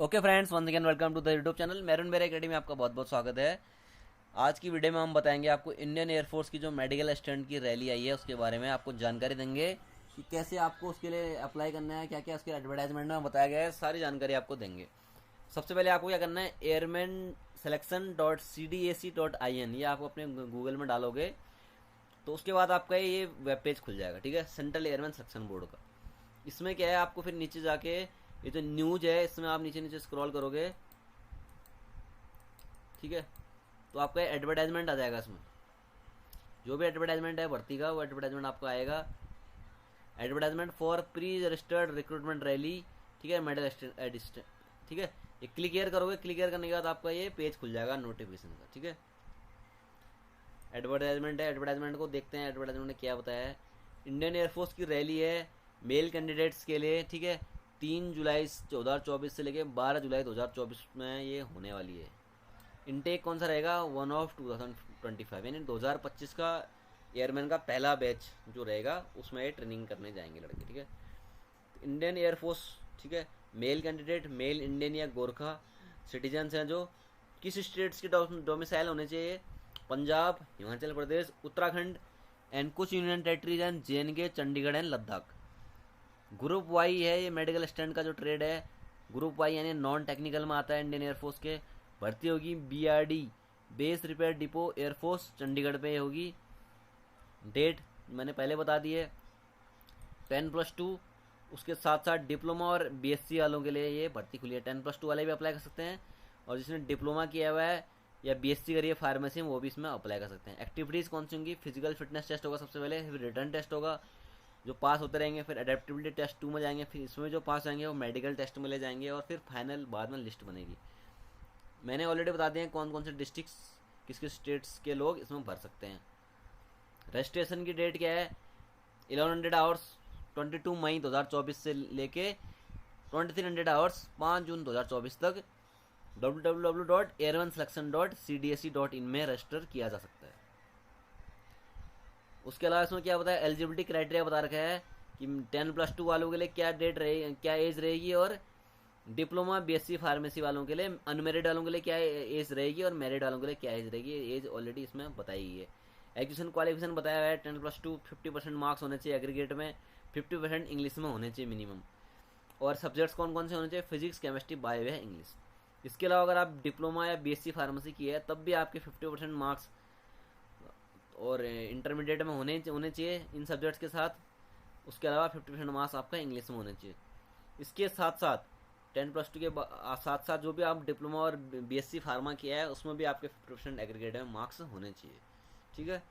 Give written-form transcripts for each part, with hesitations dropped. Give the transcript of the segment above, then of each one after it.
Okay friends, once again welcome to the YouTube channel मैरून मेरे academy में आपका बहुत बहुत स्वागत है। आज की वीडियो में हम बताएंगे आपको इंडियन एयरफोर्स की जो मेडिकल असिस्टेंट की रैली आई है उसके बारे में आपको जानकारी देंगे कि कैसे आपको उसके लिए अप्लाई करना है, क्या क्या उसके एडवर्टाइजमेंट में बताया गया है, सारी जानकारी आपको देंगे। सबसे पहले आपको क्या करना है, airman selection dot C D A C dot I N, ये आपको अपने गूगल में डालोगे तो उसके बाद आपका ये वेब पेज खुल जाएगा। ठीक है, सेंट्रल एयरमैन सिलेक्शन बोर्ड का। इसमें क्या है, आपको फिर नीचे जाके ये जो न्यूज है इसमें आप नीचे नीचे स्क्रॉल करोगे, ठीक है, तो आपका एडवर्टाइजमेंट आ जाएगा। इसमें जो भी एडवर्टाइजमेंट है भर्ती का वो एडवर्टाइजमेंट आपको आएगा। Advertisement for pre registered recruitment rally, ठीक है, मेडल एडिस्टेंट, ठीक है। ये क्लिक करोगे, क्लिक करने के बाद आपका ये पेज खुल जाएगा नोटिफिकेशन का। ठीक है, एडवर्टाइजमेंट है, एडवर्टाइजमेंट को देखते हैं। एडवर्टाइजमेंट ने क्या बताया है, इंडियन एयरफोर्स की रैली है मेल कैंडिडेट्स के लिए, ठीक है। 3 जुलाई 2024 से लेकर 12 जुलाई 2024 में ये होने वाली है। इनटेक कौन सा रहेगा, 1/2025, यानी 2025 का एयरमैन का पहला बैच जो रहेगा उसमें ये ट्रेनिंग करने जाएंगे लड़के। ठीक है, इंडियन एयरफोर्स, ठीक है, मेल कैंडिडेट मेल इंडियन या गोरखा सिटीजन्स हैं जो किस स्टेट्स के डोमिसाइल होने चाहिए, पंजाब, हिमाचल प्रदेश, उत्तराखंड एंड कुछ union territories and JNK, Chandigarh and Ladakh. Group Y है ये मेडिकल स्टैंड का जो ट्रेड है, ग्रुप वाई यानी नॉन टेक्निकल में आता है इंडियन एयरफोर्स के। भर्ती होगी BRD base repair depot air force Chandigarh पे होगी। डेट मैंने पहले बता दी है, 10+2। उसके साथ साथ डिप्लोमा और BSc वालों के लिए ये भर्ती खुली है। 10+2 वाले भी अप्लाई कर सकते हैं, और जिसने डिप्लोमा किया हुआ है या BSc करी है फार्मेसी में वो भी इसमें अप्लाई कर सकते हैं। एक्टिविटीज़ कौन सी होंगी, फिजिकल फिटनेस टेस्ट होगा सबसे पहले, फिर रिटर्न टेस्ट होगा जो पास होते रहेंगे, फिर एडेप्टिबिलिटी टेस्ट 2 में जाएंगे, फिर इसमें जो पास आएंगे वो मेडिकल टेस्ट में ले जाएंगे, और फिर फाइनल बाद में लिस्ट बनेगी। मैंने ऑलरेडी बता दिए कौन कौन से डिस्ट्रिक्ट्स किस किस स्टेट्स के लोग इसमें भर सकते हैं। रजिस्ट्रेशन की डेट क्या है, 1100 आवर्स 22 मई 2024 से लेके 2300 आवर्स 5 जून 2024 तक www.airmanselection.cdsc.in में रजिस्टर किया जा सकता है। उसके अलावा इसमें क्या बताया, एलिजिबिलिटी क्राइटेरिया बता रखा है कि 10+2 वालों के लिए क्या डेट रहेगी, क्या एज रहेगी, और डिप्लोमा BSc फार्मेसी वालों के लिए, अनमेरिड वालों के लिए क्या एज रहेगी, और मैरिड वालों के लिए क्या एज रहेगी। एज ऑलरेडी इसमें बताई गई है। एजुकेशन क्वालिफिकेशन बताया हुआ है 10+2, 50% मार्क्स होने चाहिए एग्रीगेट में, 50% इंग्लिश में होने चाहिए मिनिमम, और सब्जेक्ट्स कौन कौन से होने चाहिए, फिजिक्स, केमिस्ट्री, बायो है, इंग्लिश। इसके अलावा अगर आप डिप्लोमा या BSc फार्मेसी की है तब भी आपके 50% मार्क्स और इंटरमीडिएट में होने चाहिए इन सब्जेक्ट्स के साथ। उसके अलावा 50% मार्क्स आपका इंग्लिश में होने चाहिए। इसके साथ साथ 10+2 के साथ साथ जो भी आप डिप्लोमा और BSc फार्मा किया है उसमें भी आपके 50% एग्रीगेट में मार्क्स होने चाहिए। ठीक है,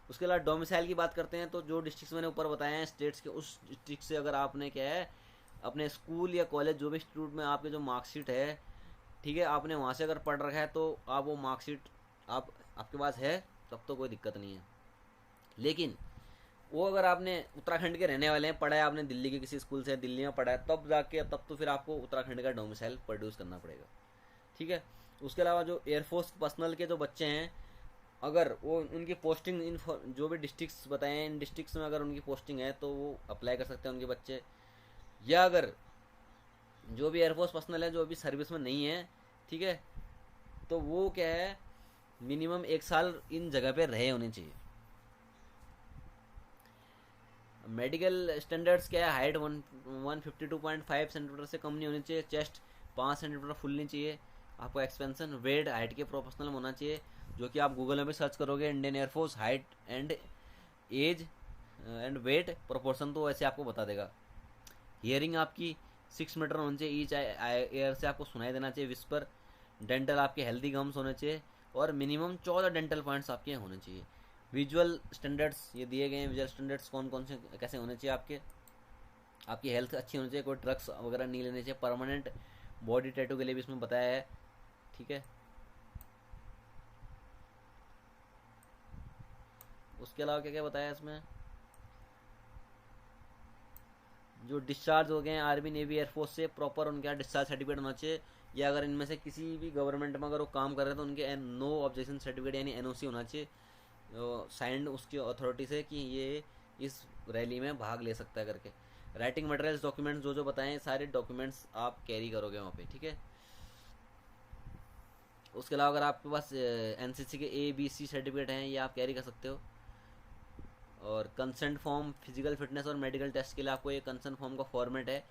उसके अलावा डोमिसाइल की बात करते हैं तो जो डिस्ट्रिक्ट मैंने ऊपर बताए हैं स्टेट्स के, उस डिस्ट्रिक्ट से अगर आपने क्या है अपने स्कूल या कॉलेज जो भी इंस्टीट्यूट में आपके जो मार्कशीट है, ठीक है, आपने वहाँ से अगर पढ़ रखा है तो आप वो मार्कशीट आपके पास है तब तो कोई दिक्कत नहीं है। लेकिन वो अगर आपने उत्तराखंड के रहने वाले हैं, पढ़ा है आपने दिल्ली के किसी स्कूल से, दिल्ली में पढ़ा है, तब तो फिर आपको उत्तराखंड का डोमिसाइल प्रोड्यूस करना पड़ेगा। ठीक है, उसके अलावा जो एयरफोर्स पर्सनल के जो बच्चे हैं, अगर वो उनकी पोस्टिंग इन जो भी डिस्ट्रिक्ट्स बताए हैं इन डिस्ट्रिक्ट्स में अगर उनकी पोस्टिंग है तो वो अप्लाई कर सकते हैं उनके बच्चे। या अगर जो भी एयरफोर्स पर्सनल है जो अभी सर्विस में नहीं है, ठीक है, तो वो क्या है मिनिमम 1 साल इन जगह पे रहे होने चाहिए। मेडिकल स्टैंडर्ड्स क्या है, हाइट 152.5 सेंटीमीटर से कम नहीं होनी चाहिए, चेस्ट 5 सेंटीमीटर फुलनी चाहिए, आपको एक्सपेंशन वेट हाइट के प्रोपोर्शनल होना चाहिए, जो कि आप गूगल में भी सर्च करोगे Indian air force height and age and weight proportion तो वैसे आपको बता देगा। हियरिंग आपकी 6 मीटर होनी चाहिए, ईच एयर से आपको सुनाई देना चाहिए विस्पर। डेंटल आपके हेल्दी गम्स होने चाहिए, और मिनिमम 14 डेंटल पॉइंट्स आपके होने चाहिए। विजुअल स्टैंडर्ड्स ये दिए गए हैं, विजुअल स्टैंडर्ड्स कौन कौन से कैसे होने चाहिए आपकी हेल्थ अच्छी होनी चाहिए, कोई ड्रग्स वगैरह नहीं लेने चाहिए। परमानेंट बॉडी टैटू के लिए भी इसमें बताया है। ठीक है, उसके अलावा क्या क्या बताया इसमें, जो डिस्चार्ज हो गए हैं आर्मी नेवी एयरफोर्स से प्रॉपर उनके यहाँ डिस्चार्ज सर्टिफिकेट होना चाहिए, या अगर इनमें से किसी भी गवर्नमेंट में अगर वो काम कर रहे हैं तो उनके नो ऑब्जेक्शन सर्टिफिकेट यानी NOC होना चाहिए साइंड उसकी अथॉरिटी से कि ये इस रैली में भाग ले सकता है करके। राइटिंग मटेरियल्स डॉक्यूमेंट्स जो बताएं सारे डॉक्यूमेंट्स आप कैरी करोगे वहाँ पे। ठीक है, उसके अलावा अगर आपके पास एनसीसी के ABC सर्टिफिकेट हैं, ये आप कैरी कर सकते हो। और कंसेंट फॉर्म, फिजिकल फिटनेस और मेडिकल टेस्ट के लिए आपको ये कंसेंट फॉर्म का फॉर्मेट है।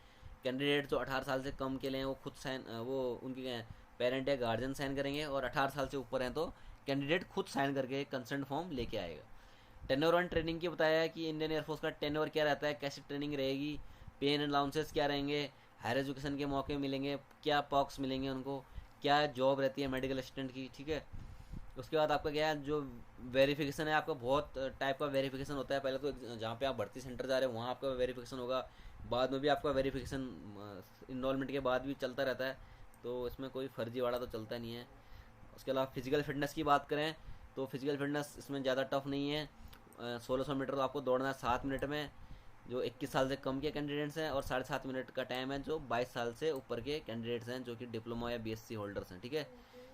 कैंडिडेट जो 18 साल से कम के लिए हैं वो खुद साइन, वो उनके पेरेंट या गार्जियन साइन करेंगे, और 18 साल से ऊपर हैं तो कैंडिडेट खुद साइन करके कंसेंट फॉर्म लेके आएगा। टेन्योर ऑन ट्रेनिंग की बताया है कि इंडियन एयरफोर्स का टेन्योर क्या रहता है, कैसी ट्रेनिंग रहेगी, पे एंड अलाउंसेस क्या रहेंगे, हायर एजुकेशन के मौके मिलेंगे, क्या पॉक्स मिलेंगे उनको, क्या जॉब रहती है मेडिकल असिस्टेंट की, ठीक है। उसके बाद आपका क्या है, जो वेरिफिकेशन है, आपका बहुत टाइप का वेरिफिकेशन होता है। पहले तो जहाँ पे आप भर्ती सेंटर जा रहे हो वहाँ आपका वेरिफिकेशन होगा, बाद में भी आपका वेरिफिकेशन इनरोलमेंट के बाद भी चलता रहता है, तो इसमें कोई फर्जीवाड़ा तो चलता नहीं है। उसके अलावा फिजिकल फिटनेस की बात करें तो फिजिकल फिटनेस इसमें ज़्यादा टफ नहीं है। 1600 मीटर तो आपको दौड़ना है 7 मिनट में, जो 21 साल से कम के कैंडिडेट्स हैं, और 7.5 मिनट का टाइम है जो 22 साल से ऊपर के कैंडिडेट्स हैं, जो कि डिप्लोमा या BSc होल्डर्स हैं, ठीक है।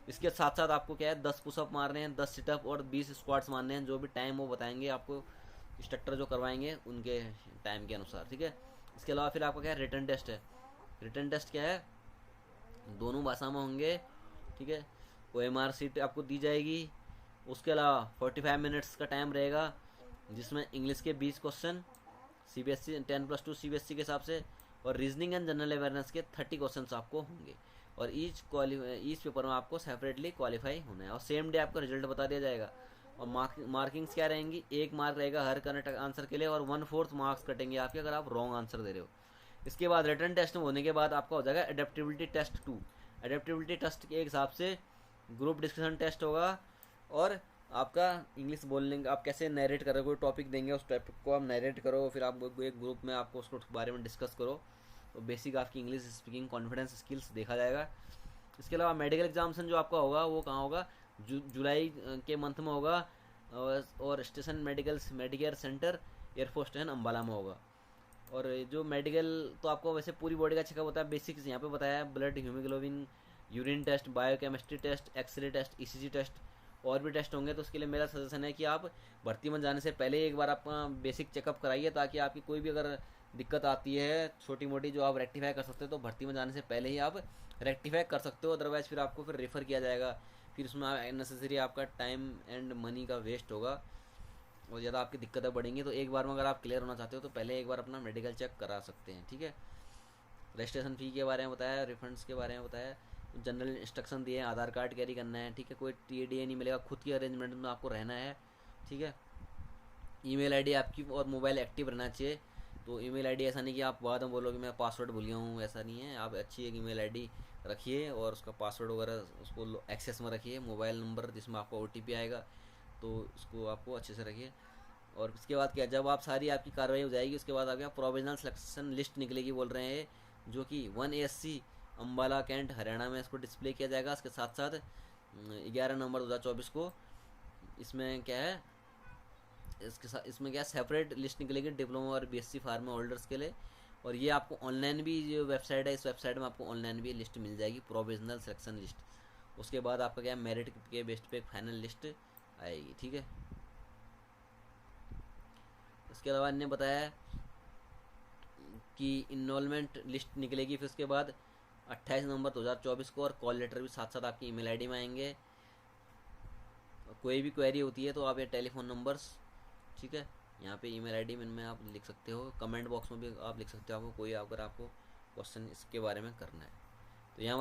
इसके साथ साथ आपको क्या है, 10 पुशअप मारने हैं, 10 सिटअप और 20 स्क्वाट्स मारने हैं। जो भी टाइम वो बताएंगे आपको इंस्ट्रक्टर जो करवाएंगे उनके टाइम के अनुसार, ठीक है। इसके अलावा फिर आपका क्या है, रिटन टेस्ट है। रिटन टेस्ट क्या है, दोनों भाषा में होंगे, ठीक है। OMR सीट आपको दी जाएगी। उसके अलावा 45 मिनट्स का टाइम रहेगा, जिसमें इंग्लिश के 20 क्वेश्चन CBSE 10+2 CBSE के हिसाब से, और रीजनिंग एंड जनरल अवेयरनेस के 30 क्वेश्चन आपको होंगे, और ईच पेपर में आपको सेपरेटली क्वालिफाई होना है, और सेम डे आपको रिजल्ट बता दिया जाएगा। और मार्किंग्स क्या रहेंगी, 1 मार्क रहेगा हर करेक्ट आंसर के लिए, और 1/4 मार्क्स कटेंगे आपके अगर आप रॉन्ग आंसर दे रहे हो। इसके बाद रिटन टेस्ट होने के बाद आपका हो जाएगा एडेप्टेबिलिटी टेस्ट 2। एडेप्टेबिलिटी टेस्ट के हिसाब से ग्रुप डिस्कशन टेस्ट होगा, और आपका इंग्लिश बोलने आप कैसे नैरेट करो, कोई टॉपिक देंगे उस टॉपिक को आप नैरेट करो, फिर आप एक ग्रुप में आपको उसको बारे में डिस्कस करो, तो बेसिक आपकी इंग्लिश स्पीकिंग कॉन्फिडेंस स्किल्स देखा जाएगा। इसके अलावा मेडिकल एग्जामिनेशन जो आपका होगा वो कहाँ होगा, जुलाई के मंथ में होगा, और station Medicare centre air force station Ambala में होगा। और जो मेडिकल तो आपको वैसे पूरी बॉडी का चेकअप होता है, बेसिक्स यहाँ पे बताया है, blood, haemoglobin, urine test, biochemistry test, x ray test, ECG test, और भी टेस्ट होंगे। तो उसके लिए मेरा सजेशन है कि आप भर्ती में जाने से पहले एक बार अपना बेसिक चेकअप कराइए, ताकि आपकी कोई भी अगर दिक्कत आती है छोटी मोटी जो आप रेक्टिफाई कर सकते हो, तो भर्ती में जाने से पहले ही आप रेक्टिफाई कर सकते हो। अदरवाइज़ फिर आपको फिर रेफ़र किया जाएगा, फिर उसमें अननेसेसरी आपका टाइम एंड मनी का वेस्ट होगा, और ज़्यादा आपकी दिक्कतें बढ़ेंगी। तो एक बार में अगर आप क्लियर होना चाहते हो तो पहले एक बार अपना मेडिकल चेक करा सकते हैं, ठीक है। रजिस्ट्रेशन फ़ी के बारे में बताया, रिफंड्स के बारे में बताया, जनरल इंस्ट्रक्शन दिए हैं, आधार कार्ड कैरी करना है, ठीक है। कोई TDA नहीं मिलेगा, खुद की अरेंजमेंट में आपको रहना है, ठीक है। ईमेल आईडी आपकी और मोबाइल एक्टिव रहना चाहिए। तो ईमेल आईडी ऐसा नहीं कि आप बाद में बोलोगे मैं पासवर्ड भूल गया हूँ, ऐसा नहीं है। आप अच्छी एक ईमेल आईडी रखिए और उसका पासवर्ड वगैरह उसको एक्सेस में रखिए। मोबाइल नंबर जिसमें आपको OTP आएगा, तो उसको आपको अच्छे से रखिए। और इसके बाद क्या, जब आप सारी आपकी कार्रवाई हो जाएगी उसके बाद आपके प्रोविजनल सिलेक्शन लिस्ट निकलेगी बोल रहे हैं, जो कि 1 ASC अम्बाला कैंट हरियाणा में इसको डिस्प्ले किया जाएगा। इसके साथ साथ 11 नवंबर 2024 को इसमें क्या है, इसके साथ इसमें क्या सेपरेट लिस्ट निकलेगी डिप्लोमा और BSc फार्मा होल्डर्स के लिए। और ये आपको ऑनलाइन भी, जो वेबसाइट है इस वेबसाइट में आपको ऑनलाइन भी लिस्ट मिल जाएगी, प्रोविजनल सिलेक्शन लिस्ट। उसके बाद आपका क्या मेरिट के बेस्ट पे एक फाइनल लिस्ट आएगी, ठीक है। इसके अलावा इन्होंने बताया कि इनरोलमेंट लिस्ट निकलेगी, फिर उसके बाद 28 नवंबर 2024 को, और कॉल लेटर भी साथ साथ आपकी ईमेल आईडी में आएंगे। कोई भी क्वेरी होती है तो आप ये टेलीफोन नंबर्स, ठीक है, यहाँ पे ईमेल आईडी में आप लिख सकते हो, कमेंट बॉक्स में भी आप लिख सकते हो, आपको कोई अगर आपको क्वेश्चन इसके बारे में करना है तो यहाँ हमारी